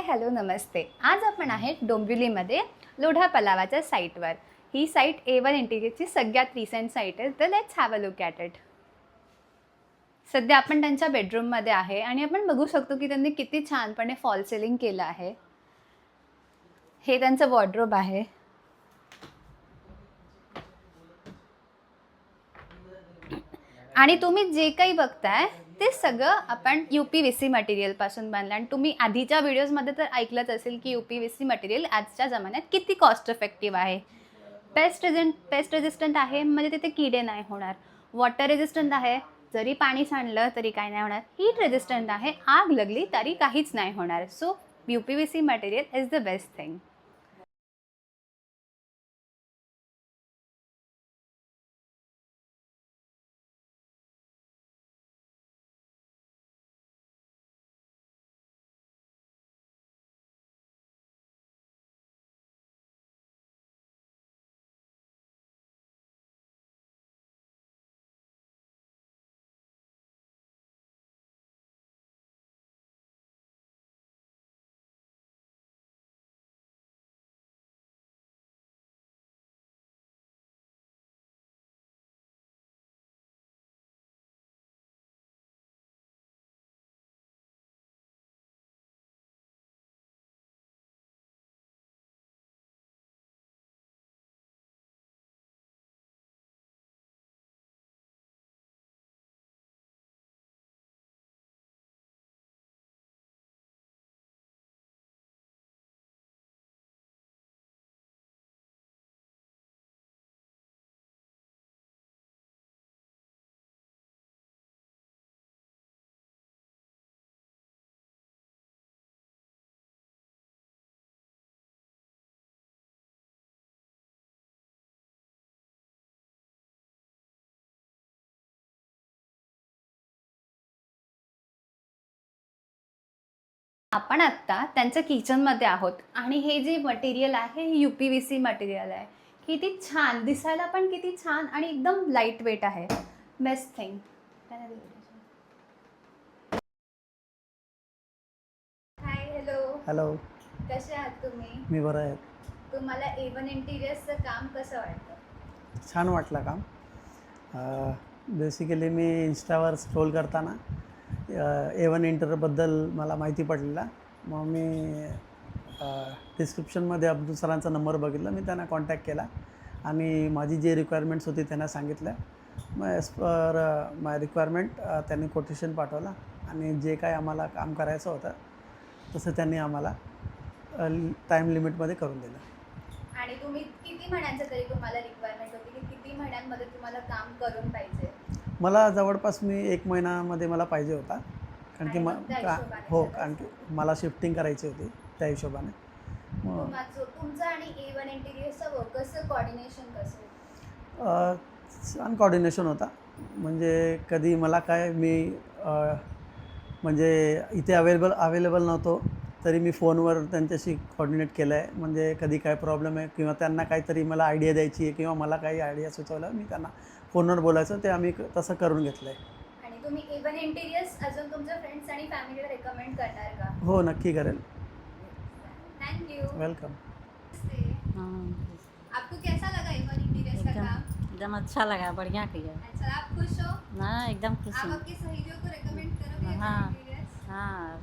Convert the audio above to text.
Hello नमस्ते. आज आपण आहे डोंबिवलीमध्ये लोढा पलावाच्या साईटवर. ही साईट A1 इंटिरियरची सगळ्यात रिसेंट साईट आहे. तर let's have a look at it. सध्या आपण त्यांच्या बेडरूममध्ये आहे आणि आपण बघू शकतो की त्यांनी किती छानपणे फॉल सिलिंग केलं आहे. हे त्यांचं वॉर्डरोब आहे. आणि तुम्ही जे काही बघताय ते सगळं आपण UPVC मटेरियलपासून बनलं. आणि तुम्ही आधीच्या व्हिडिओजमध्ये तर ऐकलंच असेल की UPVC मटेरियल आजच्या जमान्यात किती कॉस्ट इफेक्टिव्ह आहे. पेस्ट रेजिस्टंट आहे, म्हणजे तिथे किडे नाही होणार. वॉटर रेजिस्टंट आहे, जरी पाणी सांडलं तरी काय नाही होणार. हीट रेजिस्टंट आहे, आग लागली तरी काहीच नाही होणार. So UPVC material is the best thing. आपण आत्ता त्यांच्या किचनमध्ये आहोत आणि हे जे मटेरियल आहे हे UPVC मटेरियल आहे. किती छान दिसायला, पण किती छान आणि एकदम लाईट वेट आहे. Best thing. Hi, hello. Hello, कसे आहात तुम्ही? मी बरं आहे. तुम्हाला A1 इंटिरियर्सचं काम कसं वाटतं? छान वाटलं काम. बेसिकली मी इंस्टावर स्क्रोल करताना A1 इंटिरियरबद्दल मला माहिती पडलेला. मग मी डिस्क्रिप्शनमध्ये अब्दुल सरांचा नंबर बघितला. मी त्यांना कॉन्टॅक्ट केला आणि माझी जे रिक्वायरमेंट्स होती त्यांना सांगितलं. मग ॲज पर माय रिक्वायरमेंट त्यांनी कोटेशन पाठवला आणि जे काय आम्हाला काम करायचं होतं तसं त्यांनी आम्हाला टाईम लिमिटमध्ये करून दिलं. आणि तुम्ही किती महिन्यांचं तरी तुम्हाला रिक्वायरमेंट होती की किती महिन्यांमध्ये तुम्हाला काम करून पाहिजे? मला जवळपास मी 1 महिन्यामध्ये मला पाहिजे होता, कारण की हो, कारण की मला शिफ्टिंग करायची होती त्या हिशोबाने. तुमचं आणि A1 इंटिरियरचं कसं कॉर्डिनेशन कसं? छान कॉर्डिनेशन होता. म्हणजे कधी मला काय मी म्हणजे इथे अवेलेबल नव्हतो तरी मी फोनवर त्यांच्याशी कॉर्डिनेट केलं आहे. म्हणजे कधी काय प्रॉब्लेम आहे किंवा त्यांना काहीतरी मला आयडिया द्यायची आहे किंवा मला काही आयडिया सुचवलं, मी त्यांना फोनवर बोलायचं, ते आम्ही तसं करून घेतलं आहे. आणि तुम्ही A1 इंटिरियर्स अजून तुमच्या फ्रेंड्स आणि फॅमिलीला रेकमेंड करणार का? हो, नक्की करेल. Thank you. वेलकम. आपको कैसा लगा A1 इंटीरियर्स का काम? एकदम अच्छा लगा, बढ़िया किया। अच्छा, आप खुश हो? हाँ, एकदम खुश आप हूँ। आपकी सहेलियों को रेकमेंड करोगे A1 हाँ। इंटीरियर्स? हाँ,